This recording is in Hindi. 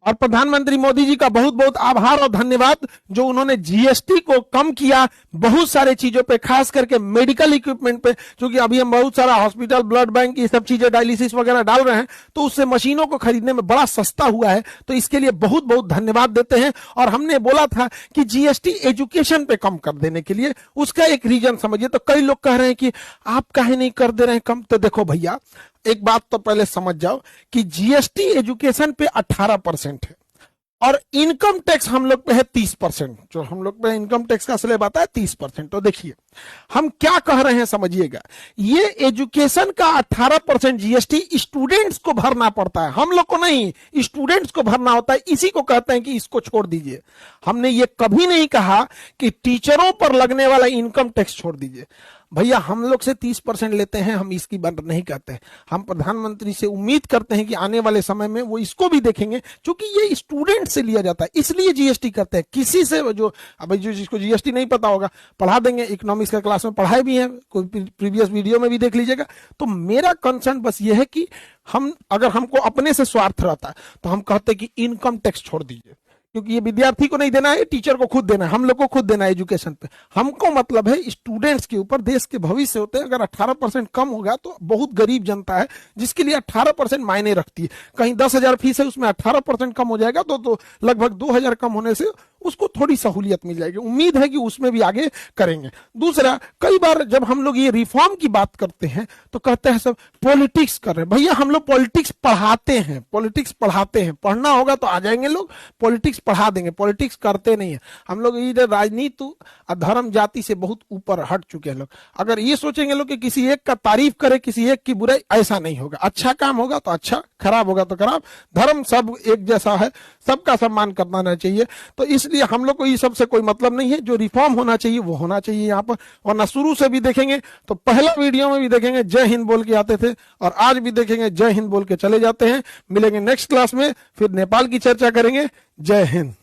और प्रधानमंत्री मोदी जी का बहुत बहुत आभार और धन्यवाद जो उन्होंने जीएसटी को कम किया बहुत सारे चीजों पे, खास करके मेडिकल इक्विपमेंट पे, क्योंकि अभी हम बहुत सारा हॉस्पिटल, ब्लड बैंक, ये सब चीजें, डायलिसिस वगैरह डाल रहे हैं, तो उससे मशीनों को खरीदने में बड़ा सस्ता हुआ है। तो इसके लिए बहुत बहुत धन्यवाद देते हैं। और हमने बोला था कि जीएसटी एजुकेशन पे कम कर देने के लिए, उसका एक रीजन समझिए। तो कई लोग कह रहे हैं कि आप काहे नहीं कर दे रहे हैं कम। तो देखो भैया, एक बात तो पहले समझ जाओ कि जीएसटी एजुकेशन पे 18% है और इनकम टैक्स हम लोग पे है 30%। जो हम लोग पे इनकम टैक्स का स्लैब आता है 30%। तो देखिए हम क्या कह रहे हैं समझिएगा, ये एजुकेशन का 18% जीएसटी स्टूडेंट्स को भरना पड़ता है, हम लोग को नहीं, स्टूडेंट्स को भरना होता है। इसी को कहते हैं कि इसको छोड़ दीजिए। हमने ये कभी नहीं कहा कि टीचरों पर लगने वाला इनकम टैक्स छोड़ दीजिए। भैया हम लोग से 30% लेते हैं, हम इसकी बात नहीं कहते हैं। हम प्रधानमंत्री से उम्मीद करते हैं कि आने वाले समय में वो इसको भी देखेंगे, क्योंकि ये स्टूडेंट से लिया जाता है, इसलिए जीएसटी करते हैं। किसी से जो अब जो जिसको जीएसटी नहीं पता होगा पढ़ा देंगे, इकोनॉमिक्स का क्लास में पढ़ाए भी हैं, कोई प्रीवियस वीडियो में भी देख लीजिएगा। तो मेरा कंसर्न बस ये है कि हम, अगर हमको अपने से स्वार्थ रहता है तो हम कहते हैं कि इनकम टैक्स छोड़ दीजिए, क्योंकि ये विद्यार्थी को नहीं देना है, टीचर को खुद देना है, हम लोग को खुद देना है एजुकेशन पे। हमको मतलब है स्टूडेंट्स के ऊपर, देश के भविष्य होते हैं। अगर 18% कम होगा तो बहुत गरीब जनता है जिसके लिए 18% मायने रखती है। कहीं 10,000 फीस है, उसमें 18% कम हो जाएगा तो लगभग 2,000 कम होने से उसको थोड़ी सहूलियत मिल जाएगी। उम्मीद है कि उसमें भी आगे करेंगे। दूसरा, कई बार जब हम लोग ये रिफॉर्म की बात करते हैं तो कहते हैं सब पॉलिटिक्स कर रहे हैं। भैया हम लोग पॉलिटिक्स पढ़ाते हैं, पॉलिटिक्स पढ़ाते हैं। पढ़ना होगा तो आ जाएंगे लोग, पॉलिटिक्स पढ़ा देंगे। पॉलिटिक्स करते नहीं है हम लोग। इधर राजनीति और धर्म जाति से बहुत ऊपर हट चुके हैं लोग। अगर ये सोचेंगे लोग कि किसी एक का तारीफ करे, किसी एक की बुराई, ऐसा नहीं होगा। अच्छा काम होगा तो अच्छा, खराब होगा तो खराब। धर्म सब एक जैसा है, सबका सम्मान करना चाहिए। तो इसलिए हम लोग को ये सबसे कोई मतलब नहीं है। जो रिफॉर्म होना चाहिए वो होना चाहिए यहाँ पर। वरना शुरू से भी देखेंगे तो पहला वीडियो में भी देखेंगे जय हिंद बोल के आते थे, और आज भी देखेंगे जय हिंद बोल के चले जाते हैं। मिलेंगे नेक्स्ट क्लास में, फिर नेपाल की चर्चा करेंगे। जय हिंद।